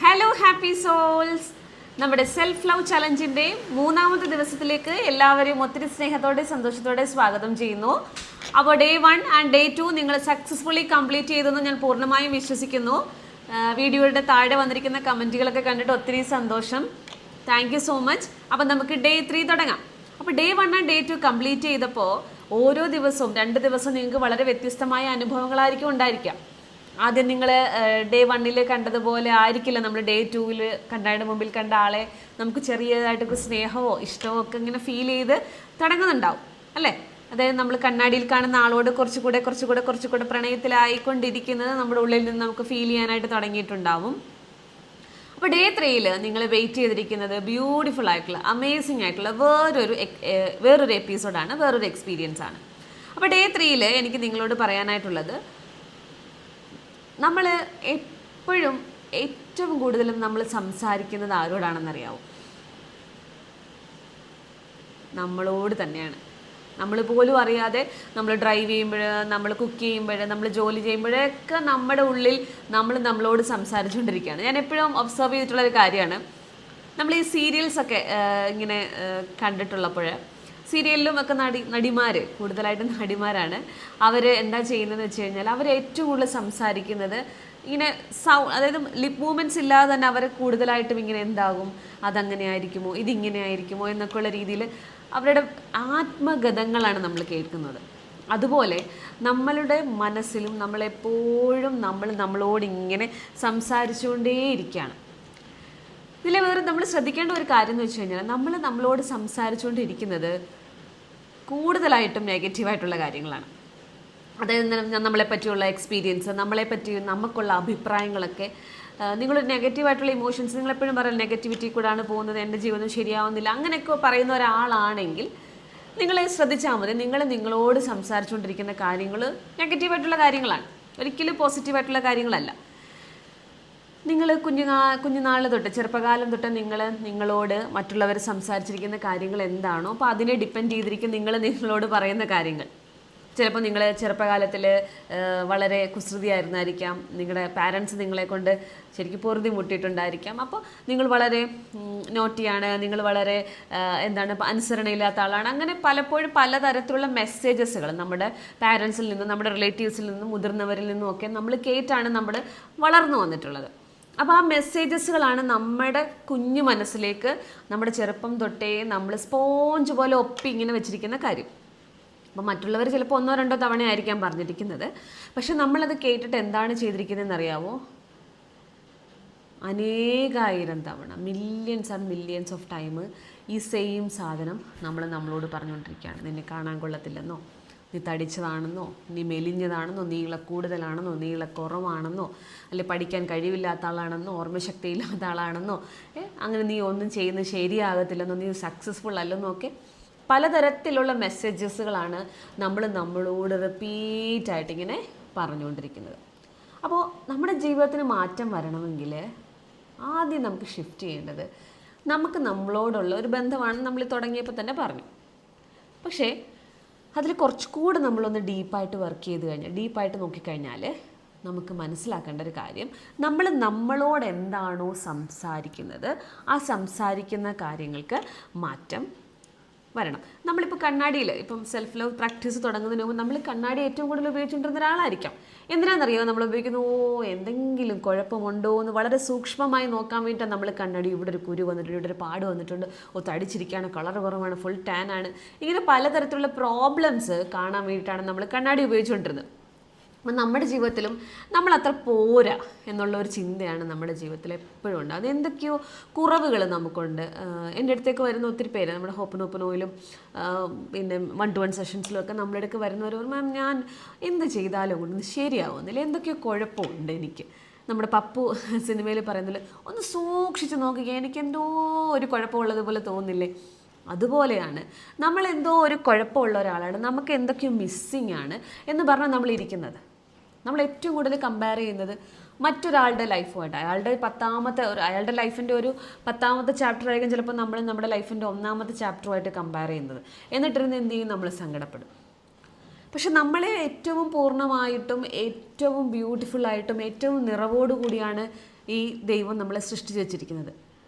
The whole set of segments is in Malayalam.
Hello happy souls. നമ്മുടെ സെൽഫ് ലവ് ചലഞ്ചിൻ്റെ മൂന്നാമത്തെ ദിവസത്തിലേക്ക് എല്ലാവരെയും ഒത്തിരി സ്നേഹത്തോടെ സന്തോഷത്തോടെ സ്വാഗതം ചെയ്യുന്നു. അപ്പോൾ ഡേ 1 ആൻഡ് ഡേ 2 നിങ്ങൾ സക്സസ്ഫുള്ളി കംപ്ലീറ്റ് ചെയ്തെന്ന് ഞാൻ പൂർണ്ണമായും വിശ്വസിക്കുന്നു. വീഡിയോയുടെ താഴെ വന്നിരിക്കുന്ന കമൻറ്റുകളൊക്കെ കണ്ടിട്ട് ഒത്തിരി സന്തോഷം. Thank you so much. അപ്പം നമുക്ക് ഡേ 3 തുടങ്ങാം. അപ്പോൾ ഡേ 1 ആൻഡ് ഡേ 2 കംപ്ലീറ്റ് ചെയ്തപ്പോൾ ഓരോ ദിവസവും 2 ദിവസം നിങ്ങൾക്ക് വളരെ വ്യത്യസ്തമായ അനുഭവങ്ങളായിരിക്കും ഉണ്ടായിരിക്കാം. ആദ്യം നിങ്ങൾ ഡേ 1 കണ്ടതുപോലെ ആയിരിക്കില്ല നമ്മൾ ഡേ 2 കണ്ടതിൻ്റെ മുമ്പിൽ കണ്ട ആളെ നമുക്ക് ചെറിയതായിട്ടൊക്കെ സ്നേഹമോ ഇഷ്ടമോ ഒക്കെ ഇങ്ങനെ ഫീൽ ചെയ്ത് തുടങ്ങുന്നുണ്ടാവും അല്ലേ. അതായത് നമ്മൾ കണ്ണാടിയിൽ കാണുന്ന ആളോട് കുറച്ചുകൂടെ പ്രണയത്തിലായിക്കൊണ്ടിരിക്കുന്നത് നമ്മുടെ ഉള്ളിൽ നിന്ന് നമുക്ക് ഫീൽ ചെയ്യാനായിട്ട് തുടങ്ങിയിട്ടുണ്ടാവും. അപ്പോൾ ഡേ 3 നിങ്ങൾ വെയിറ്റ് ചെയ്തിരിക്കുന്നത് ബ്യൂട്ടിഫുൾ ആയിട്ടുള്ള അമേസിങ് ആയിട്ടുള്ള വേറൊരു എപ്പിസോഡാണ്, വേറൊരു എക്സ്പീരിയൻസ് ആണ്. അപ്പോൾ ഡേ 3 എനിക്ക് നിങ്ങളോട് പറയാനായിട്ടുള്ളത്, നമ്മൾ എപ്പോഴും ഏറ്റവും കൂടുതലും നമ്മൾ സംസാരിക്കുന്നത് ആരോടാണെന്നറിയാവോ? നമ്മളോട് തന്നെയാണ്. നമ്മൾ പോലും അറിയാതെ നമ്മൾ ഡ്രൈവ് ചെയ്യുമ്പോൾ, നമ്മൾ കുക്ക് ചെയ്യുമ്പോൾ, നമ്മൾ ജോലി ചെയ്യുമ്പോഴൊക്കെ നമ്മുടെ ഉള്ളിൽ നമ്മളോട് സംസാരിച്ചുകൊണ്ടിരിക്കുകയാണ്. ഞാൻ എപ്പോഴും ഒബ്സർവ് ചെയ്തിട്ടുള്ളൊരു കാര്യമാണ്, നമ്മൾ ഈ സീരിയൽസൊക്കെ ഇങ്ങനെ കണ്ടിട്ടുള്ളപ്പോൾ സീരിയലിലും ഒക്കെ നടിമാർ, കൂടുതലായിട്ട് നടിമാരാണ്, അവർ എന്താ ചെയ്യുന്നതെന്ന് വെച്ച് കഴിഞ്ഞാൽ അവർ ഏറ്റവും കൂടുതൽ സംസാരിക്കുന്നത് ഇങ്ങനെ അതായത് ലിപ് മൂവ്മെൻറ്റ്സ് ഇല്ലാതെ തന്നെ അവർ കൂടുതലായിട്ടും ഇങ്ങനെ എന്താകും, അതങ്ങനെ ആയിരിക്കുമോ, ഇതിങ്ങനെ ആയിരിക്കുമോ എന്നൊക്കെയുള്ള രീതിയിൽ അവരുടെ ആത്മഗതങ്ങളാണ് നമ്മൾ കേൾക്കുന്നത്. അതുപോലെ നമ്മളുടെ മനസ്സിലും നമ്മളെപ്പോഴും നമ്മളോട് ഇങ്ങനെ സംസാരിച്ചുകൊണ്ടേയിരിക്കുകയാണ്. ഇതിൽ വേറെ നമ്മൾ ശ്രദ്ധിക്കേണ്ട ഒരു കാര്യം എന്ന് വെച്ച് കഴിഞ്ഞാൽ, നമ്മളോട് സംസാരിച്ചുകൊണ്ടിരിക്കുന്നത് കൂടുതലായിട്ടും നെഗറ്റീവായിട്ടുള്ള കാര്യങ്ങളാണ്. അതായത് നമ്മളെപ്പറ്റിയുള്ള എക്സ്പീരിയൻസ്, നമ്മളെപ്പറ്റി നമുക്കുള്ള അഭിപ്രായങ്ങളൊക്കെ, നിങ്ങൾ നെഗറ്റീവായിട്ടുള്ള ഇമോഷൻസ്, നിങ്ങളെപ്പോഴും പറയാം നെഗറ്റിവിറ്റി കൂടാണ് പോകുന്നത്, എൻ്റെ ജീവിതം ശരിയാവുന്നില്ല, അങ്ങനെയൊക്കെ പറയുന്ന ഒരാളാണെങ്കിൽ നിങ്ങൾ ശ്രദ്ധിച്ചാൽ മതി, നിങ്ങളോട് സംസാരിച്ചുകൊണ്ടിരിക്കുന്ന കാര്യങ്ങൾ നെഗറ്റീവായിട്ടുള്ള കാര്യങ്ങളാണ്, ഒരിക്കലും പോസിറ്റീവായിട്ടുള്ള കാര്യങ്ങളല്ല. നിങ്ങൾ കുഞ്ഞുനാൾ തൊട്ട്, ചെറുപ്പകാലം തൊട്ട് നിങ്ങളോട് മറ്റുള്ളവർ സംസാരിച്ചിരിക്കുന്ന കാര്യങ്ങൾ എന്താണോ, അപ്പോൾ അതിനെ ഡിപ്പെൻഡ് ചെയ്തിരിക്കും നിങ്ങളോട് പറയുന്ന കാര്യങ്ങൾ. ചിലപ്പോൾ നിങ്ങൾ ചെറുപ്പകാലത്തിൽ വളരെ കുസൃതിയായിരുന്നായിരിക്കാം, നിങ്ങളുടെ പാരൻസ് നിങ്ങളെ കൊണ്ട് ശരിക്കും പൊറുതി മുട്ടിയിട്ടുണ്ടായിരിക്കാം. അപ്പോൾ നിങ്ങൾ വളരെ നോട്ടിയാണ്, നിങ്ങൾ വളരെ അനുസരണയില്ലാത്ത ആളാണ്. അങ്ങനെ പലപ്പോഴും പലതരത്തിലുള്ള മെസ്സേജസുകൾ നമ്മുടെ പാരൻസിൽ നിന്നും, നമ്മുടെ റിലേറ്റീവ്സിൽ നിന്നും, മുതിർന്നവരിൽ നിന്നും ഒക്കെ നമ്മൾ കേട്ടാണ് നമ്മൾ വളർന്നു വന്നിട്ടുള്ളത്. അപ്പോൾ ആ മെസ്സേജസുകളാണ് നമ്മുടെ കുഞ്ഞു മനസ്സിലേക്ക് നമ്മുടെ ചെറുപ്പം തൊട്ടേ നമ്മൾ സ്പോഞ്ച് പോലെ ഒപ്പി ഇങ്ങനെ വെച്ചിരിക്കുന്ന കാര്യം. അപ്പോൾ മറ്റുള്ളവർ ചിലപ്പോൾ 1-2 തവണ ആയിരിക്കാം പറഞ്ഞിരിക്കുന്നത്, പക്ഷെ നമ്മളത് കേട്ടിട്ട് എന്താണ് ചെയ്തിരിക്കുന്നതെന്ന് അറിയാവോ? അനേകായിരം തവണ, millions and millions of time ഈ സെയിം സാധനം നമ്മളോട് പറഞ്ഞുകൊണ്ടിരിക്കുകയാണ്. നിന്നെ കാണാൻ കൊള്ളത്തില്ലെന്നോ, നീ തടിച്ചതാണെന്നോ, നീ മെലിഞ്ഞതാണെന്നോ, നീള കൂടുതലാണെന്നോ, നീള കുറവാണെന്നോ, അല്ലെ പഠിക്കാൻ കഴിവില്ലാത്ത ആളാണെന്നോ, ഓർമ്മശക്തി ഇല്ലാത്ത ആളാണെന്നോ, അങ്ങനെ നീ ഒന്നും ചെയ്യുന്നത് ശരിയാകത്തില്ലെന്നോ, നീ സക്സസ്ഫുൾ അല്ലെന്നോ ഒക്കെ പലതരത്തിലുള്ള മെസ്സേജസുകളാണ് നമ്മളോട് റിപ്പീറ്റായിട്ട് ഇങ്ങനെ പറഞ്ഞുകൊണ്ടിരിക്കുന്നത്. അപ്പോൾ നമ്മുടെ ജീവിതത്തിന് മാറ്റം വരണമെങ്കിൽ ആദ്യം നമുക്ക് ഷിഫ്റ്റ് ചെയ്യേണ്ടത് നമ്മളോടുള്ള ഒരു ബന്ധമാണ്. നമ്മൾ തുടങ്ങിയപ്പോൾ തന്നെ പറഞ്ഞു. പക്ഷേ അതിൽ കുറച്ചുകൂടെ നമ്മളൊന്ന് ഡീപ്പായിട്ട് വർക്ക് ചെയ്ത് കഴിഞ്ഞാൽ, ഡീപ്പായിട്ട് നോക്കിക്കഴിഞ്ഞാൽ നമുക്ക് മനസ്സിലാക്കേണ്ട ഒരു കാര്യം, നമ്മളോട് എന്താണോ സംസാരിക്കുന്നത് ആ സംസാരിക്കുന്ന കാര്യങ്ങൾക്ക് മാറ്റം വരണം. നമ്മളിപ്പോൾ കണ്ണാടിയിൽ ഇപ്പം സെൽഫ് ലവ് പ്രാക്ടീസ് തുടങ്ങുന്നതിന് മുമ്പ് നമ്മൾ കണ്ണാടി ഏറ്റവും കൂടുതൽ ഉപയോഗിച്ചുകൊണ്ടിരുന്ന ഒരാളായിരിക്കാം. എന്തിനാണെന്നറിയാമോ നമ്മൾ ഉപയോഗിക്കുന്നു? എന്തെങ്കിലും കുഴപ്പമുണ്ടോ എന്ന് വളരെ സൂക്ഷ്മമായി നോക്കാൻ വേണ്ടിയിട്ടാണ് നമ്മൾ കണ്ണാടി. ഇവിടെ ഒരു കുരു വന്നിട്ടുണ്ട്, ഇവിടെ ഒരു പാട് വന്നിട്ടുണ്ട്, തടിച്ചിരിക്കുകയാണ്, കളർ കുറവാണ്, ഫുൾ ടാൻ ആണ്, ഇങ്ങനെ പലതരത്തിലുള്ള പ്രോബ്ലംസ് കാണാൻ വേണ്ടിയിട്ടാണ് നമ്മൾ കണ്ണാടി ഉപയോഗിച്ചുകൊണ്ടിരുന്നത്. അപ്പം നമ്മുടെ ജീവിതത്തിലും നമ്മൾ അത്ര പോരാ എന്നുള്ളൊരു ചിന്തയാണ് നമ്മുടെ ജീവിതത്തിൽ എപ്പോഴും ഉണ്ട്. അത് എന്തൊക്കെയോ കുറവുകൾ നമുക്കുണ്ട്. എൻ്റെ അടുത്തേക്ക് വരുന്ന ഒത്തിരി പേര്, നമ്മുടെ ഹോപ്പനോപ്പനോയിലും പിന്നെ 1-to-1 സെഷൻസിലും ഒക്കെ നമ്മുടെ അടുക്ക് വരുന്നവർ, മാം ഞാൻ എന്ത് ചെയ്താലും കൊണ്ടൊന്നും ശരിയാവുന്നില്ല, എന്തൊക്കെയോ കുഴപ്പമുണ്ട് എനിക്ക്. നമ്മുടെ പപ്പു സിനിമയിൽ പറയുന്നതിൽ ഒന്ന് സൂക്ഷിച്ച് നോക്കിക്കുക, എനിക്കെന്തോ ഒരു കുഴപ്പമുള്ളതുപോലെ തോന്നില്ലേ? അതുപോലെയാണ് നമ്മളെന്തോ ഒരു കുഴപ്പമുള്ള ഒരാളാണ്, നമുക്ക് എന്തൊക്കെയോ മിസ്സിങ് ആണ് എന്ന് പറഞ്ഞാൽ നമ്മളിരിക്കുന്നത്. നമ്മൾ ഏറ്റവും കൂടുതൽ കമ്പയർ ചെയ്യുന്നത് മറ്റൊരാളുടെ ലൈഫുമായിട്ട്. അയാളുടെ ലൈഫിൻ്റെ ഒരു 10ാമത്തെ ചാപ്റ്റർ ആയിരിക്കും ചിലപ്പോൾ നമ്മുടെ ലൈഫിൻ്റെ 1ാമത്തെ ചാപ്റ്ററുമായിട്ട് കമ്പയർ ചെയ്യുന്നത്. എന്നിട്ടിരുന്ന് എന്ത് ചെയ്യും? നമ്മൾ സങ്കടപ്പെടും. പക്ഷെ നമ്മളെ ഏറ്റവും പൂർണ്ണമായിട്ടും ഏറ്റവും ബ്യൂട്ടിഫുള്ളായിട്ടും ഏറ്റവും നിറവോടു കൂടിയാണ് ഈ ദൈവം നമ്മളെ സൃഷ്ടിച്ച് വെച്ചിരിക്കുന്നത്.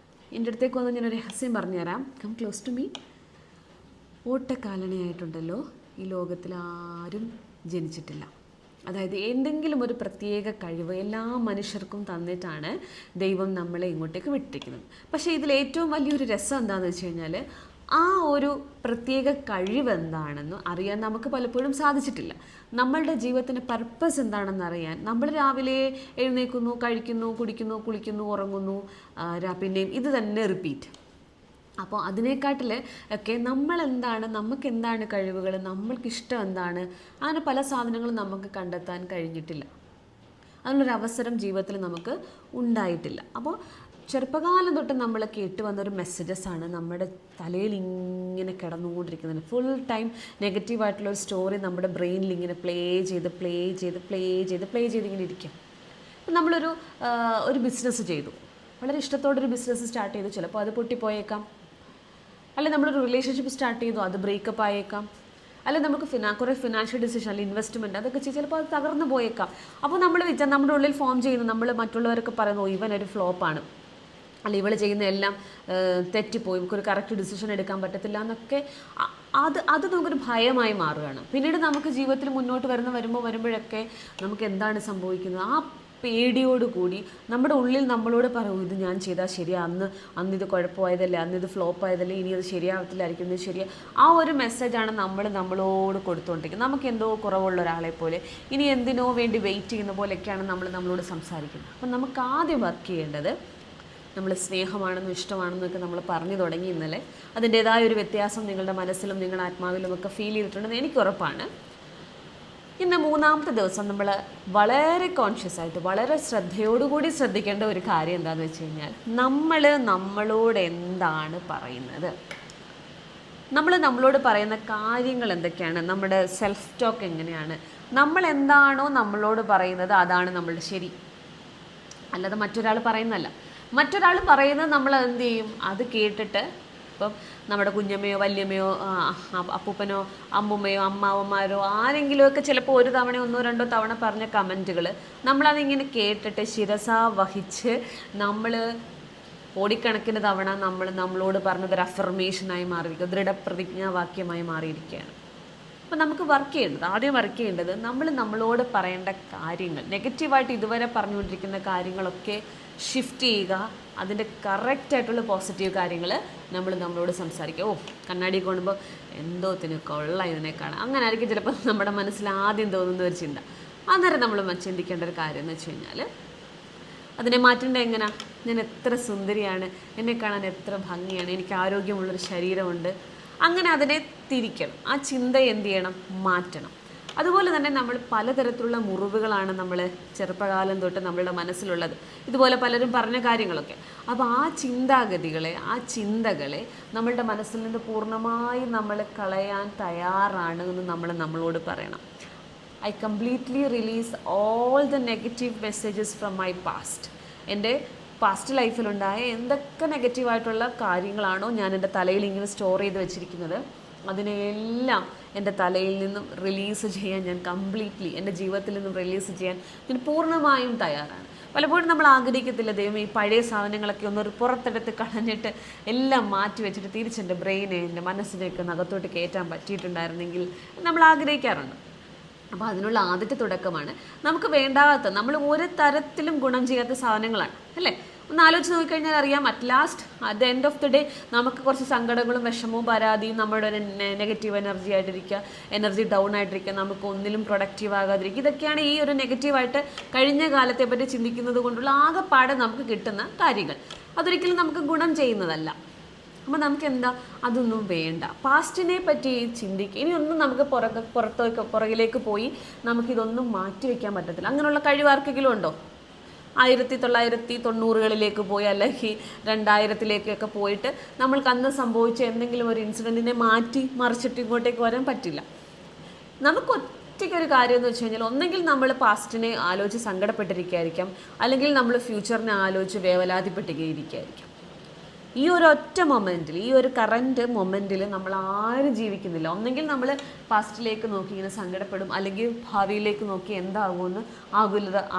എൻ്റെ അടുത്തേക്ക് വന്ന് ഞാനൊരു രഹസ്യം പറഞ്ഞുതരാം. Come close to me. ഓട്ടക്കാലണയായിട്ടുണ്ടല്ലോ ഈ ലോകത്തിൽ ആരും ജനിച്ചിട്ടില്ല. അതായത് എന്തെങ്കിലും ഒരു പ്രത്യേക കഴിവ് എല്ലാ മനുഷ്യർക്കും തന്നിട്ടാണ് ദൈവം നമ്മളെ ഇങ്ങോട്ടേക്ക് വിട്ടിരിക്കുന്നത്. പക്ഷേ ഇതിൽ ഏറ്റവും വലിയൊരു രസം എന്താണെന്ന് വെച്ച് കഴിഞ്ഞാൽ ആ ഒരു പ്രത്യേക കഴിവ് എന്താണെന്ന് അറിയാൻ നമുക്ക് പലപ്പോഴും സാധിച്ചിട്ടില്ല. നമ്മളുടെ ജീവിതത്തിൻ്റെ പർപ്പസ് എന്താണെന്ന് അറിയാൻ നമ്മൾ രാവിലെ എഴുന്നേൽക്കുന്നു, കഴിക്കുന്നു, കുടിക്കുന്നു, കുളിക്കുന്നു, ഉറങ്ങുന്നു, പിന്നെയും ഇത് തന്നെ റിപ്പീറ്റ്. അപ്പോൾ അതിനെക്കാട്ടിൽ ഒക്കെ നമ്മളെന്താണ്, നമുക്ക് എന്താണ് കഴിവുകൾ, നമ്മൾക്കിഷ്ടം എന്താണ്, അങ്ങനെ പല സാധനങ്ങളും നമുക്ക് കണ്ടെത്താൻ കഴിഞ്ഞിട്ടില്ല. അതിനുള്ളൊരു അവസരം ജീവിതത്തിൽ നമുക്ക് ഉണ്ടായിട്ടില്ല. അപ്പോൾ ചെറുപ്പകാലം തൊട്ട് നമ്മൾ കേട്ട് വന്നൊരു മെസ്സേജസാണ് നമ്മുടെ തലയിൽ ഇങ്ങനെ കിടന്നുകൊണ്ടിരിക്കുന്നത്. ഫുൾ ടൈം നെഗറ്റീവായിട്ടുള്ളൊരു സ്റ്റോറി നമ്മുടെ ബ്രെയിനിൽ ഇങ്ങനെ പ്ലേ ചെയ്ത് ഇങ്ങനെ ഇരിക്കും. ഇപ്പം നമ്മളൊരു ബിസിനസ് ചെയ്തു, വളരെ ഇഷ്ടത്തോടൊരു ബിസിനസ് സ്റ്റാർട്ട് ചെയ്തു, ചിലപ്പോൾ അത് പൊട്ടിപ്പോയേക്കാം. അല്ലെങ്കിൽ നമ്മളൊരു റിലേഷൻഷിപ്പ് സ്റ്റാർട്ട് ചെയ്തു, അത് ബ്രേക്കപ്പ് ആയേക്കാം. അല്ലെങ്കിൽ നമുക്ക് കുറേ ഫിനാൻഷ്യൽ ഡിസിഷൻ അല്ലെങ്കിൽ ഇൻവെസ്റ്റ്മെൻറ്റ് അതൊക്കെ ചിലപ്പോൾ അത് തകർന്നു പോയേക്കാം. അപ്പോൾ നമ്മൾ നമ്മുടെ ഉള്ളിൽ ഫോം ചെയ്യുന്നു, നമ്മൾ മറ്റുള്ളവരൊക്കെ പറയുന്നു ഇവനൊരു ഫ്ലോപ്പാണ്, അല്ല ഇവൾ ചെയ്യുന്ന എല്ലാം തെറ്റിപ്പോയി, നമുക്കൊരു കറക്റ്റ് ഡിസിഷൻ എടുക്കാൻ പറ്റത്തില്ല എന്നൊക്കെ അത് നമുക്കൊരു ഭയമായി മാറുകയാണ്. പിന്നീട് നമുക്ക് ജീവിതത്തിൽ മുന്നോട്ട് വരുമ്പോഴൊക്കെ നമുക്ക് എന്താണ് സംഭവിക്കുന്നത്, ആ പേടിയോടുകൂടി നമ്മുടെ ഉള്ളിൽ നമ്മളോട് പറയും ഇത് ഞാൻ ചെയ്താൽ ശരിയാ, അന്നിത് കുഴപ്പമായതല്ലേ, അന്നിത് ഫ്ലോപ്പായതല്ലേ, ഇനി അത് ശരിയാവത്തില്ലായിരിക്കും, ഇത് ശരിയാ. ആ ഒരു മെസ്സേജാണ് നമ്മളോട് കൊടുത്തുകൊണ്ടിരിക്കുന്നത്. നമുക്ക് എന്തോ കുറവുള്ള ഒരാളെ പോലെ, ഇനി എന്തിനോ വേണ്ടി വെയിറ്റ് ചെയ്യുന്ന പോലെയൊക്കെയാണ് നമ്മളോട് സംസാരിക്കുന്നത്. അപ്പം നമുക്ക് ആദ്യം വർക്ക് ചെയ്യേണ്ടത്, നമ്മൾ സ്നേഹമാണെന്നും ഇഷ്ടമാണെന്നൊക്കെ നമ്മൾ പറഞ്ഞു തുടങ്ങി ഇന്നലെ. അതിൻ്റേതായ ഒരു വ്യത്യാസം നിങ്ങളുടെ മനസ്സിലും നിങ്ങളുടെ ആത്മാവിലുമൊക്കെ ഫീൽ ചെയ്തിട്ടുണ്ടെന്ന് എനിക്ക് ഉറപ്പാണ്. ഇന്ന് മൂന്നാമത്തെ ദിവസം നമ്മൾ വളരെ കോൺഷ്യസ് ആയിട്ട് വളരെ ശ്രദ്ധയോടുകൂടി ശ്രദ്ധിക്കേണ്ട ഒരു കാര്യം എന്താണെന്ന് വെച്ച് കഴിഞ്ഞാൽ, നമ്മളോട് എന്താണ് പറയുന്നത്, നമ്മളോട് പറയുന്ന കാര്യങ്ങൾ എന്തൊക്കെയാണ്, നമ്മുടെ സെൽഫ് ടോക്ക് എങ്ങനെയാണ്, നമ്മൾ എന്താണോ നമ്മളോട് പറയുന്നത് അതാണ് നമ്മളുടെ ശരി, അല്ലാതെ മറ്റൊരാൾ പറയുന്നതല്ല. മറ്റൊരാൾ പറയുന്നത് നമ്മൾ എന്ത് ചെയ്യും, അത് കേട്ടിട്ട് ഇപ്പം നമ്മുടെ കുഞ്ഞമ്മയോ വല്യമ്മയോ അപ്പൂപ്പനോ അമ്മുമ്മയോ അമ്മാവന്മാരോ ആരെങ്കിലുമൊക്കെ ചിലപ്പോൾ ഒരു തവണ 1-2 തവണ പറഞ്ഞ കമൻറ്റുകൾ നമ്മളതിങ്ങനെ കേട്ടിട്ട് ശിരസാ വഹിച്ച് നമ്മൾ കോടിക്കണക്കിന് തവണ നമ്മളോട് പറഞ്ഞതൊരു അഫർമേഷനായി മാറിയിരിക്കുക, ദൃഢപ്രതിജ്ഞാവാക്യമായി മാറിയിരിക്കുകയാണ്. അപ്പോൾ നമുക്ക് ആദ്യം വർക്ക് ചെയ്യേണ്ടത് നമ്മളോട് പറയേണ്ട കാര്യങ്ങൾ, നെഗറ്റീവായിട്ട് ഇതുവരെ പറഞ്ഞുകൊണ്ടിരിക്കുന്ന കാര്യങ്ങളൊക്കെ ഷിഫ്റ്റ് ചെയ്യുക. അതിൻ്റെ കറക്റ്റായിട്ടുള്ള പോസിറ്റീവ് കാര്യങ്ങൾ നമ്മളോട് സംസാരിക്കുക. കണ്ണാടി കാണുമ്പോൾ എന്തോത്തിന് കൊള്ളാം ഇതിനെ കാണാം, അങ്ങനെ ആയിരിക്കും ചിലപ്പോൾ നമ്മുടെ മനസ്സിൽ ആദ്യം തോന്നുന്ന ഒരു ചിന്ത. അന്നേരം നമ്മൾ ചിന്തിക്കേണ്ട ഒരു കാര്യം എന്ന് വെച്ച് കഴിഞ്ഞാൽ, അതിനെ മാറ്റേണ്ട എങ്ങനെ, ഞാൻ എത്ര സുന്ദരിയാണ്, എന്നെ കാണാൻ എത്ര ഭംഗിയാണ്, എനിക്ക് ആരോഗ്യമുള്ളൊരു ശരീരമുണ്ട്, അങ്ങനെ അതിനെ തിരിക്കണം. ആ ചിന്ത എന്ത് ചെയ്യണം, മാറ്റണം. അതുപോലെ തന്നെ നമ്മൾ പലതരത്തിലുള്ള മുറിവുകളാണ് നമ്മൾ ചെറുപ്പകാലം തൊട്ട് നമ്മളുടെ മനസ്സിലുള്ളത്, ഇതുപോലെ പലരും പറഞ്ഞ കാര്യങ്ങളൊക്കെ. അപ്പോൾ ആ ചിന്തകളെ നമ്മളുടെ മനസ്സിൽ നിന്ന് പൂർണ്ണമായും നമ്മൾ കളയാൻ തയ്യാറാണ് എന്ന് നമ്മളോട് പറയണം. I completely release all the negative messages from my past. എൻ്റെ പാസ്റ്റ് ലൈഫിലുണ്ടായ എന്തൊക്കെ നെഗറ്റീവായിട്ടുള്ള കാര്യങ്ങളാണോ ഞാൻ എൻ്റെ തലയിൽ ഇങ്ങനെ സ്റ്റോർ ചെയ്ത് വെച്ചിരിക്കുന്നത്, അതിനെല്ലാം എൻ്റെ തലയിൽ നിന്നും റിലീസ് ചെയ്യാൻ ഞാൻ കംപ്ലീറ്റ്ലി, എൻ്റെ ജീവിതത്തിൽ നിന്നും റിലീസ് ചെയ്യാൻ ഞാൻ പൂർണ്ണമായും തയ്യാറാണ്. പലപ്പോഴും നമ്മൾ ആഗ്രഹിക്കത്തില്ല, ദൈവം ഈ പഴയ സാധനങ്ങളൊക്കെ ഒന്ന് പുറത്തെടുത്ത് കളഞ്ഞിട്ട് എല്ലാം മാറ്റി വെച്ചിട്ട് തിരിച്ചെൻ്റെ ബ്രെയിനെ, എൻ്റെ മനസ്സിനെയൊക്കെ അകത്തോട്ട് കയറ്റാൻ പറ്റിയിട്ടുണ്ടായിരുന്നെങ്കിൽ നമ്മൾ ആഗ്രഹിക്കാറുണ്ട്. അപ്പോൾ അതിനുള്ള ആദ്യത്തെ തുടക്കമാണ് നമുക്ക് വേണ്ടാത്ത, നമ്മൾ ഒരു തരത്തിലും ഗുണം ചെയ്യാത്ത സാധനങ്ങളാണ് അല്ലേ. ഒന്ന് ആലോചിച്ച് നോക്കിക്കഴിഞ്ഞാൽ അറിയാം, at end of the day നമുക്ക് കുറച്ച് സങ്കടങ്ങളും വിഷമവും പരാതിയും, നമ്മുടെ ഒരു നെഗറ്റീവ് എനർജി ഡൗൺ ആയിട്ടിരിക്കുക, നമുക്ക് ഒന്നിലും പ്രൊഡക്റ്റീവ് ആകാതിരിക്കുക, ഇതൊക്കെയാണ് ഈ ഒരു നെഗറ്റീവായിട്ട് കഴിഞ്ഞ കാലത്തെ പറ്റി ചിന്തിക്കുന്നത് കൊണ്ടുള്ള ആകെപ്പാടെ നമുക്ക് കിട്ടുന്ന കാര്യങ്ങൾ. അതൊരിക്കലും നമുക്ക് ഗുണം ചെയ്യുന്നതല്ല. അപ്പോൾ നമുക്ക് അതൊന്നും വേണ്ട. പാസ്റ്റിനെ പറ്റി ചിന്തിക്കുക. ഇനിയൊന്നും നമുക്ക് പുറകിലേക്ക് പോയി നമുക്കിതൊന്നും മാറ്റി വയ്ക്കാൻ പറ്റത്തില്ല. അങ്ങനെയുള്ള കഴിവ് ആർക്കെങ്കിലും ഉണ്ടോ? 1990കളിലേക്ക് പോയി അല്ലെങ്കിൽ 2000ത്തിലേക്കൊക്കെ പോയിട്ട് നമ്മൾക്ക് അന്ന് സംഭവിച്ച എന്തെങ്കിലും ഒരു ഇൻസിഡൻറ്റിനെ മാറ്റി മറിച്ചിട്ട് ഇങ്ങോട്ടേക്ക് വരാൻ പറ്റില്ല. നമുക്ക് ഒറ്റയ്ക്കൊരു കാര്യം എന്ന് വെച്ച് കഴിഞ്ഞാൽ, ഒന്നെങ്കിൽ നമ്മൾ പാസ്റ്റിനെ ആലോചിച്ച് സങ്കടപ്പെട്ടിരിക്കുകയായിരിക്കാം, അല്ലെങ്കിൽ നമ്മൾ ഫ്യൂച്ചറിനെ ആലോചിച്ച് വേവലാതിപ്പെട്ടിരിക്കുകയായിരിക്കാം. ഈ ഒരു ഒറ്റ മൊമെൻറ്റിൽ, ഈ ഒരു കറൻറ്റ് മൊമെൻറ്റിൽ നമ്മൾ ആരും ജീവിക്കുന്നില്ല. ഒന്നെങ്കിൽ നമ്മൾ പാസ്റ്റിലേക്ക് നോക്കി ഇങ്ങനെ സങ്കടപ്പെടും, അല്ലെങ്കിൽ ഭാവിയിലേക്ക് നോക്കി എന്താകുമെന്ന്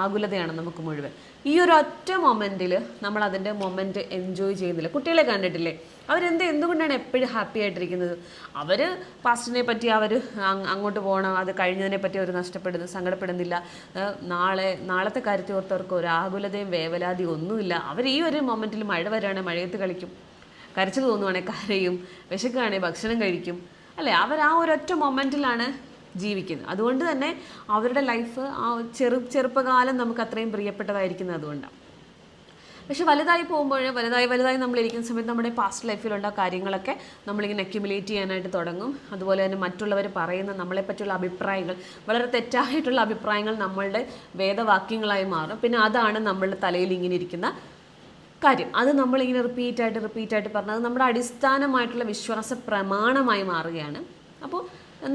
ആകുലതയാണ് നമുക്ക് മുഴുവൻ. ഈ ഒരു ഒറ്റ മൊമെൻറ്റിൽ നമ്മൾ അതിൻ്റെ മൊമെൻറ്റ് എൻജോയ് ചെയ്യുന്നില്ല. കുട്ടികളെ കണ്ടിട്ടില്ലേ, എന്തുകൊണ്ടാണ് എപ്പോഴും ഹാപ്പി ആയിട്ടിരിക്കുന്നത്? അവർ പാസ്റ്റിനെ പറ്റി അവർ അങ്ങോട്ട് പോകണം, അത് കഴിഞ്ഞതിനെ പറ്റി അവർ സങ്കടപ്പെടുന്നില്ല. നാളത്തെ കാര്യത്തെ ഓർത്തവർക്ക് ഒരു ആകുലതയും വേവലാതിയും ഒന്നുമില്ല. അവർ ഈ ഒരു മൊമെൻറ്റിൽ മഴ വരികയാണെങ്കിൽ മഴയത്ത് കളിക്കും, കരച്ചിൽ തോന്നുവാണെങ്കിൽ കരയും, വിശക്കുകയാണെങ്കിൽ ഭക്ഷണം കഴിക്കും, അല്ലേ? അവർ ആ ഒരൊറ്റ മൊമെൻറ്റിലാണ് ജീവിക്കുന്നത്. അതുകൊണ്ട് തന്നെ അവരുടെ ലൈഫ് ആ ചെറുപ്പകാലം നമുക്ക് അത്രയും പ്രിയപ്പെട്ടതായിരിക്കുന്നത് അതുകൊണ്ടാണ്. പക്ഷെ വലുതായി പോകുമ്പോൾ വലുതായി നമ്മളിരിക്കുന്ന സമയത്ത് നമ്മുടെ പാസ്റ്റ് ലൈഫിലുള്ള കാര്യങ്ങളൊക്കെ നമ്മളിങ്ങനെ അക്യുമുലേറ്റ് ചെയ്യാനായിട്ട് തുടങ്ങും. അതുപോലെ തന്നെ മറ്റുള്ളവർ പറയുന്ന നമ്മളെപ്പറ്റിയുള്ള അഭിപ്രായങ്ങൾ, വളരെ തെറ്റായിട്ടുള്ള അഭിപ്രായങ്ങൾ നമ്മളുടെ വേദവാക്യങ്ങളായി മാറും. പിന്നെ അതാണ് നമ്മളുടെ തലയിൽ ഇങ്ങനെ ഇരിക്കുന്ന കാര്യം. അത് നമ്മളിങ്ങനെ റിപ്പീറ്റായിട്ട് പറഞ്ഞത് നമ്മുടെ അടിസ്ഥാനമായിട്ടുള്ള വിശ്വാസ പ്രമാണമായി മാറുകയാണ്. അപ്പോൾ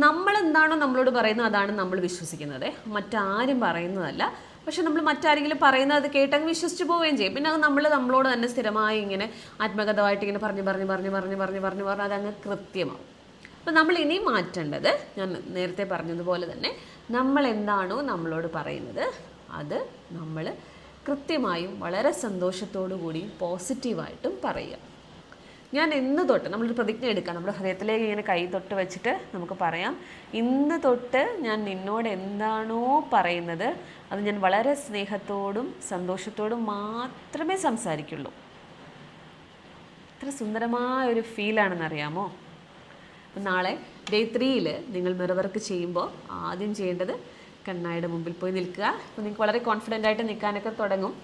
നമ്മളെന്താണോ നമ്മളോട് പറയുന്നത് അതാണ് നമ്മൾ വിശ്വസിക്കുന്നത്, മറ്റാരും പറയുന്നതല്ല. പക്ഷെ നമ്മൾ മറ്റാരെങ്കിലും പറയുന്നത് അത് കേട്ടങ്ങ് വിശ്വസിച്ച് പോവുകയും ചെയ്യും. പിന്നെ അത് നമ്മളോട് തന്നെ സ്ഥിരമായി ഇങ്ങനെ ആത്മകഥമായിട്ട് ഇങ്ങനെ പറഞ്ഞ് അതങ്ങ് കൃത്യമാവും. അപ്പം നമ്മൾ ഇനി മാറ്റേണ്ടത്, ഞാൻ നേരത്തെ പറഞ്ഞതുപോലെ തന്നെ, നമ്മൾ എന്താണോ നമ്മളോട് പറയുന്നത് അത് നമ്മൾ കൃത്യമായും വളരെ സന്തോഷത്തോടു കൂടിയും പോസിറ്റീവായിട്ടും പറയുക. ഞാൻ ഇന്ന് തൊട്ട് നമ്മളൊരു പ്രതിജ്ഞ എടുക്കാം, നമ്മുടെ ഹൃദയത്തിലേക്ക് ഇങ്ങനെ കൈ തൊട്ട് വെച്ചിട്ട് നമുക്ക് പറയാം, ഇന്ന് തൊട്ട് ഞാൻ നിന്നോട് എന്താണോ പറയുന്നത് അത് ഞാൻ വളരെ സ്നേഹത്തോടും സന്തോഷത്തോടും മാത്രമേ സംസാരിക്കുള്ളൂ. ഇത്ര സുന്ദരമായ ഒരു ഫീലാണെന്നറിയാമോ? അപ്പം നാളെ ഡേ 3 നിങ്ങൾ മിറർ വർക്ക് ചെയ്യുമ്പോൾ ആദ്യം ചെയ്യേണ്ടത് കണ്ണാടിയുടെ മുമ്പിൽ പോയി നിൽക്കുക. അപ്പോൾ നിങ്ങൾക്ക് വളരെ കോൺഫിഡൻ്റ് ആയിട്ട് നിൽക്കാനൊക്കെ തുടങ്ങും.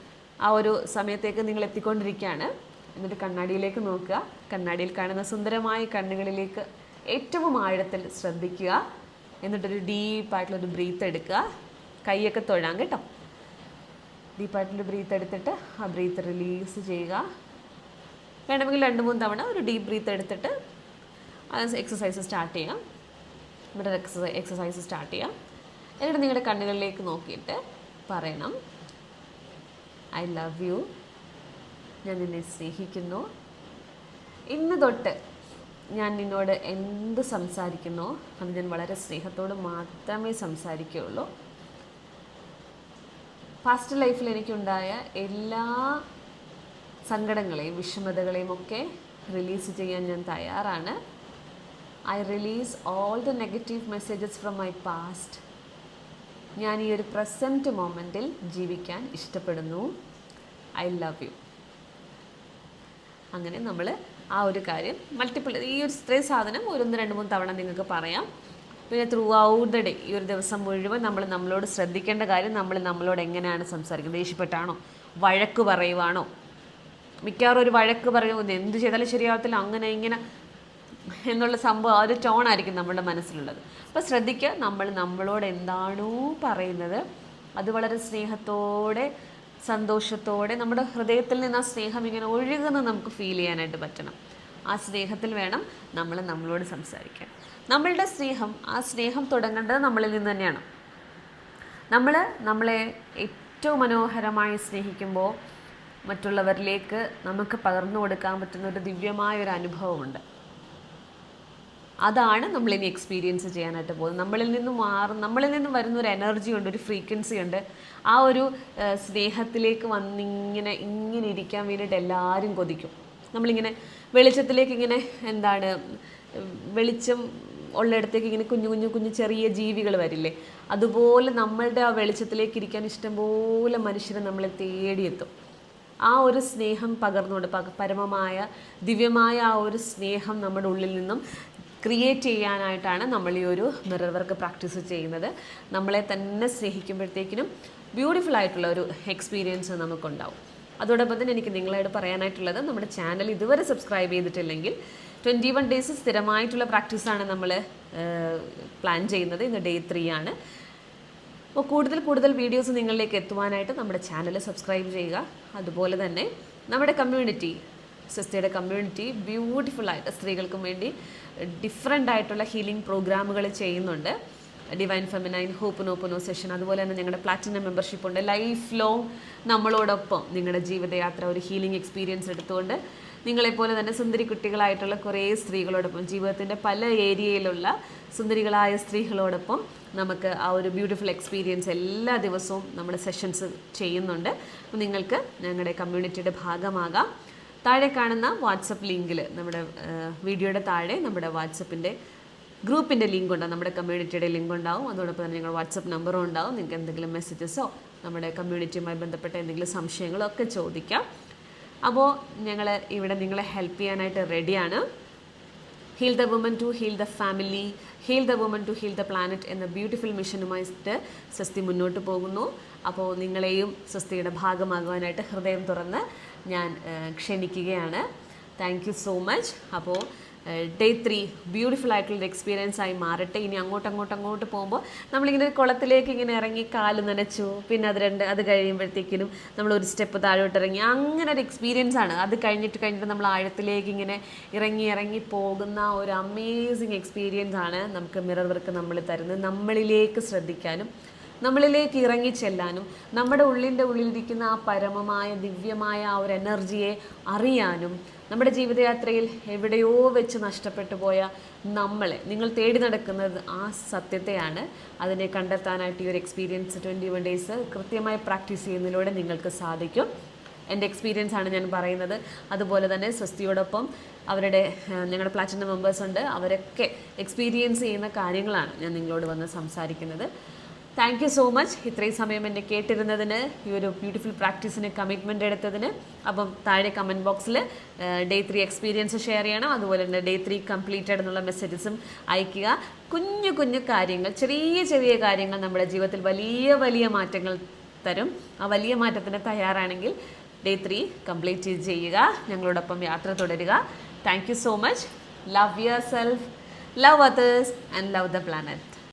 ആ ഒരു സമയത്തേക്ക് നിങ്ങൾ എത്തിക്കൊണ്ടിരിക്കുകയാണ്. എന്നിട്ട് കണ്ണാടിയിലേക്ക് നോക്കുക. കണ്ണാടിയിൽ കാണുന്ന സുന്ദരമായ കണ്ണുകളിലേക്ക് ഏറ്റവും ആഴത്തിൽ ശ്രദ്ധിക്കുക. എന്നിട്ടൊരു ഡീപ്പായിട്ടുള്ളൊരു ബ്രീത്ത് എടുക്കുക. കൈയൊക്കെ തൊഴാം കേട്ടോ. ഡീപ്പായിട്ടുള്ള ബ്രീത്ത് എടുത്തിട്ട് ആ ബ്രീത്ത് റിലീസ് ചെയ്യുക. വേണമെങ്കിൽ 2-3 തവണ ഒരു ഡീപ്പ് ബ്രീത്ത് എടുത്തിട്ട് എക്സസൈസ് സ്റ്റാർട്ട് ചെയ്യാം. ഇവിടെ എക്സസൈസ് സ്റ്റാർട്ട് ചെയ്യാം. എന്നിട്ട് നിങ്ങളുടെ കണ്ണുകളിലേക്ക് നോക്കിയിട്ട് പറയണം, ഐ ലവ് യു, ഞാൻ നിന്നെ സ്നേഹിക്കുന്നു. ഇന്ന് തൊട്ട് ഞാൻ നിന്നോട് എന്ത് സംസാരിക്കുന്നോ അത് ഞാൻ വളരെ സ്നേഹത്തോട് മാത്രമേ സംസാരിക്കുകയുള്ളൂ. പാസ്റ്റ് ലൈഫിൽ എനിക്കുണ്ടായ എല്ലാ സങ്കടങ്ങളെയും വിഷമതകളെയും ഒക്കെ റിലീസ് ചെയ്യാൻ ഞാൻ തയ്യാറാണ്. I release all the negative messages from my past. ഞാൻ ഈ ഒരു പ്രസൻറ്റ് മൊമെൻറ്റിൽ ജീവിക്കാൻ ഇഷ്ടപ്പെടുന്നു. I love you. അങ്ങനെ നമ്മൾ ആ ഒരു കാര്യം ഈ ഒരു ഇത്രയും സാധനം 1-2-3 തവണ നിങ്ങൾക്ക് പറയാം. പിന്നെ ത്രൂ ഔട്ട് ദ ഡേ, ഈ ഒരു ദിവസം മുഴുവൻ നമ്മളോട് ശ്രദ്ധിക്കേണ്ട കാര്യം, നമ്മളോട് എങ്ങനെയാണ് സംസാരിക്കുന്നത്. ദേഷ്യപ്പെട്ടാണോ, വഴക്ക് പറയുവാണോ? മിക്കവാറും ഒരു വഴക്ക് പറയുന്നത് എന്ത് ചെയ്താലും ശരിയാവത്തില്ല, അങ്ങനെ ഇങ്ങനെ എന്നുള്ള സംഭവം, ആ ഒരു ടോണായിരിക്കും നമ്മളുടെ മനസ്സിലുള്ളത്. അപ്പോൾ ശ്രദ്ധിക്കുക, നമ്മളോട് എന്താണോ പറയുന്നത് അത് വളരെ സ്നേഹത്തോടെ സന്തോഷത്തോടെ നമ്മുടെ ഹൃദയത്തിൽ നിന്ന് ആ സ്നേഹം ഇങ്ങനെ ഒഴുകുന്ന നമുക്ക് ഫീൽ ചെയ്യാനായിട്ട് പറ്റണം. ആ സ്നേഹത്തിൽ വേണം നമ്മളോട് സംസാരിക്കാൻ. നമ്മളുടെ ആ സ്നേഹം തുടങ്ങേണ്ടത് നമ്മളിൽ നിന്ന് തന്നെയാണ്. നമ്മളെ ഏറ്റവും മനോഹരമായി സ്നേഹിക്കുമ്പോൾ മറ്റുള്ളവരിലേക്ക് നമുക്ക് പകർന്നു കൊടുക്കാൻ പറ്റുന്ന ഒരു ദിവ്യമായൊരു അനുഭവമുണ്ട്. അതാണ് നമ്മളിനി എക്സ്പീരിയൻസ് ചെയ്യാനായിട്ട് പോകുന്നത്. നമ്മളിൽ നിന്നും വരുന്ന ഒരു എനർജി ഉണ്ട്, ഒരു ഫ്രീക്വൻസി ഉണ്ട്. ആ ഒരു സ്നേഹത്തിലേക്ക് ഇങ്ങനെ ഇരിക്കാൻ വേണ്ടിയിട്ട് എല്ലാവരും കൊതിക്കും. നമ്മളിങ്ങനെ വെളിച്ചത്തിലേക്ക് ഇങ്ങനെ വെളിച്ചം ഉള്ളിടത്തേക്ക് ഇങ്ങനെ കുഞ്ഞു ചെറിയ ജീവികൾ വരില്ലേ, അതുപോലെ നമ്മളുടെ ആ വെളിച്ചത്തിലേക്ക് ഇരിക്കാൻ ഇഷ്ടംപോലെ മനുഷ്യരെ നമ്മളെ തേടിയെത്തും. ആ ഒരു സ്നേഹം പകർന്നുകൊണ്ട് പരമമായ ദിവ്യമായ ആ ഒരു സ്നേഹം നമ്മുടെ ഉള്ളിൽ നിന്നും ക്രിയേറ്റ് ചെയ്യാനായിട്ടാണ് നമ്മൾ ഈ ഒരു മിറർ വർക്ക് പ്രാക്ടീസ് ചെയ്യുന്നത്. നമ്മളെ തന്നെ സ്നേഹിക്കുമ്പോഴത്തേക്കിനും ബ്യൂട്ടിഫുൾ ആയിട്ടുള്ള ഒരു എക്സ്പീരിയൻസ് നമുക്കുണ്ടാവും. അതോടൊപ്പം തന്നെ എനിക്ക് നിങ്ങളോട് പറയാനായിട്ടുള്ളത്, നമ്മുടെ ചാനൽ ഇതുവരെ സബ്സ്ക്രൈബ് ചെയ്തിട്ടില്ലെങ്കിൽ 21 ഡേയ്സ് സ്ഥിരമായിട്ടുള്ള പ്രാക്ടീസാണ് നമ്മൾ പ്ലാൻ ചെയ്യുന്നത്. ഇന്ന് ഡേ 3 ആണ്. അപ്പോൾ കൂടുതൽ വീഡിയോസ് നിങ്ങളിലേക്ക് എത്തുവാനായിട്ട് നമ്മുടെ ചാനൽ സബ്സ്ക്രൈബ് ചെയ്യുക. അതുപോലെ തന്നെ നമ്മുടെ കമ്മ്യൂണിറ്റി, സിസ്റ്റയുടെ കമ്മ്യൂണിറ്റി ബ്യൂട്ടിഫുള്ളായിട്ട് സ്ത്രീകൾക്കും വേണ്ടി ഡിഫറെൻ്റ് ആയിട്ടുള്ള ഹീലിംഗ് പ്രോഗ്രാമുകൾ ചെയ്യുന്നുണ്ട്. ഡിവൈൻ ഫെമിനൈൻ, ഹോപ്പനോപ്പനോ സെഷൻ, അതുപോലെ തന്നെ ഞങ്ങളുടെ പ്ലാറ്റിനം മെമ്പർഷിപ്പ് ഉണ്ട്. ലൈഫ് ലോങ് നമ്മളോടൊപ്പം നിങ്ങളുടെ ജീവിതയാത്ര ഒരു ഹീലിംഗ് എക്സ്പീരിയൻസ് എടുത്തുകൊണ്ട് നിങ്ങളെപ്പോലെ തന്നെ സുന്ദരി കുട്ടികളായിട്ടുള്ള കുറേ സ്ത്രീകളോടൊപ്പം, ജീവിതത്തിൻ്റെ പല ഏരിയയിലുള്ള സുന്ദരികളായ സ്ത്രീകളോടൊപ്പം നമുക്ക് ആ ഒരു ബ്യൂട്ടിഫുൾ എക്സ്പീരിയൻസ് എല്ലാ ദിവസവും നമ്മൾ സെഷൻസ് ചെയ്യുന്നുണ്ട്. അപ്പോൾ നിങ്ങൾക്ക് ഞങ്ങളുടെ കമ്മ്യൂണിറ്റിയുടെ ഭാഗമാകാം. താഴെ കാണുന്ന വാട്സപ്പ് ലിങ്കിൽ നമ്മുടെ വീഡിയോയുടെ താഴെ നമ്മുടെ വാട്സപ്പിൻ്റെ ഗ്രൂപ്പിൻ്റെ ലിങ്ക് ഉണ്ടാവും, നമ്മുടെ കമ്മ്യൂണിറ്റിയുടെ ലിങ്ക് ഉണ്ടാവും. അതോടൊപ്പം തന്നെ ഞങ്ങൾ വാട്സപ്പ് നമ്പറും ഉണ്ടാവും. നിങ്ങൾക്ക് എന്തെങ്കിലും മെസ്സേജസോ നമ്മുടെ കമ്മ്യൂണിറ്റിയുമായി ബന്ധപ്പെട്ട എന്തെങ്കിലും സംശയങ്ങളോ ഒക്കെ ചോദിക്കാം. അപ്പോൾ ഞങ്ങൾ ഇവിടെ നിങ്ങളെ ഹെൽപ്പ് ചെയ്യാനായിട്ട് റെഡിയാണ്. Heal the woman to heal the family, heal the woman to heal the planet എന്ന ബ്യൂട്ടിഫുൾ മിഷനുമായിട്ട് സ്വസ്തി മുന്നോട്ട് പോകുന്നു. അപ്പോൾ നിങ്ങളെയും സ്വസ്തിയുടെ ഭാഗമാകുവാനായിട്ട് ഹൃദയം തുറന്ന് ഞാൻ ക്ഷണിക്കുകയാണ്. Thank you so much. അപ്പോൾ ഡേ 3 ബ്യൂട്ടിഫുൾ ആയിട്ടുള്ളൊരു എക്സ്പീരിയൻസ് ആയി മാറട്ടെ. ഇനി അങ്ങോട്ട് പോകുമ്പോൾ നമ്മളിങ്ങനെ ഒരു കുളത്തിലേക്ക് ഇങ്ങനെ ഇറങ്ങി കാല് നനച്ചു, പിന്നെ അത് കഴിയുമ്പോഴത്തേക്കിനും നമ്മൾ ഒരു സ്റ്റെപ്പ് താഴോട്ട് ഇറങ്ങി, അങ്ങനെ ഒരു എക്സ്പീരിയൻസ് ആണ്. അത് കഴിഞ്ഞിട്ട് നമ്മൾ ആഴത്തിലേക്ക് ഇങ്ങനെ ഇറങ്ങി പോകുന്ന ഒരു അമേസിങ് എക്സ്പീരിയൻസ് ആണ് നമുക്ക് മിറർ വർക്ക് നമ്മൾ തരുന്നത്. നമ്മളിലേക്ക് ശ്രദ്ധിക്കാനും നമ്മളിലേക്ക് ഇറങ്ങിച്ചെല്ലാനും നമ്മുടെ ഉള്ളിലിരിക്കുന്ന ആ പരമമായ ദിവ്യമായ ആ ഒരു എനർജിയെ അറിയാനും നമ്മുടെ ജീവിതയാത്രയിൽ എവിടെയോ വെച്ച് നഷ്ടപ്പെട്ടു പോയ നിങ്ങൾ തേടി നടക്കുന്നത് ആ സത്യത്തെയാണ്. അതിനെ കണ്ടെത്താനായിട്ട് ഈ ഒരു എക്സ്പീരിയൻസ് 21 ഡേയ്സ് കൃത്യമായി പ്രാക്ടീസ് ചെയ്യുന്നതിലൂടെ നിങ്ങൾക്ക് സാധിക്കും. എൻ്റെ എക്സ്പീരിയൻസ് ആണ് ഞാൻ പറയുന്നത്. അതുപോലെ തന്നെ സ്വസ്തിയോടൊപ്പം ഞങ്ങളുടെ പ്ലാറ്റിനം മെമ്പേഴ്സ് ഉണ്ട്, അവരൊക്കെ എക്സ്പീരിയൻസ് ചെയ്യുന്ന കാര്യങ്ങളാണ് ഞാൻ നിങ്ങളോട് വന്ന് സംസാരിക്കുന്നത്. താങ്ക് യു സോ മച്ച് ഇത്രയും സമയം എന്നെ കേട്ടിരുന്നതിന്, ഈ ഒരു ബ്യൂട്ടിഫുൾ പ്രാക്ടീസിന് കമ്മിറ്റ്മെൻ്റ് എടുത്തതിന്. അപ്പം താഴെ കമൻറ്റ് ബോക്സിൽ ഡേ 3 എക്സ്പീരിയൻസ് ഷെയർ ചെയ്യണം. അതുപോലെ തന്നെ ഡേ 3 കംപ്ലീറ്റഡ് എന്നുള്ള മെസ്സേജസും അയയ്ക്കുക. കുഞ്ഞു കാര്യങ്ങൾ, ചെറിയ കാര്യങ്ങൾ നമ്മുടെ ജീവിതത്തിൽ വലിയ മാറ്റങ്ങൾ തരും. ആ വലിയ മാറ്റത്തിന് തയ്യാറാണെങ്കിൽ ഡേ 3 കംപ്ലീറ്റ് ചെയ്യുക, ഞങ്ങളോടൊപ്പം യാത്ര തുടരുക. Thank you so much. Love your self, love others and love the planet.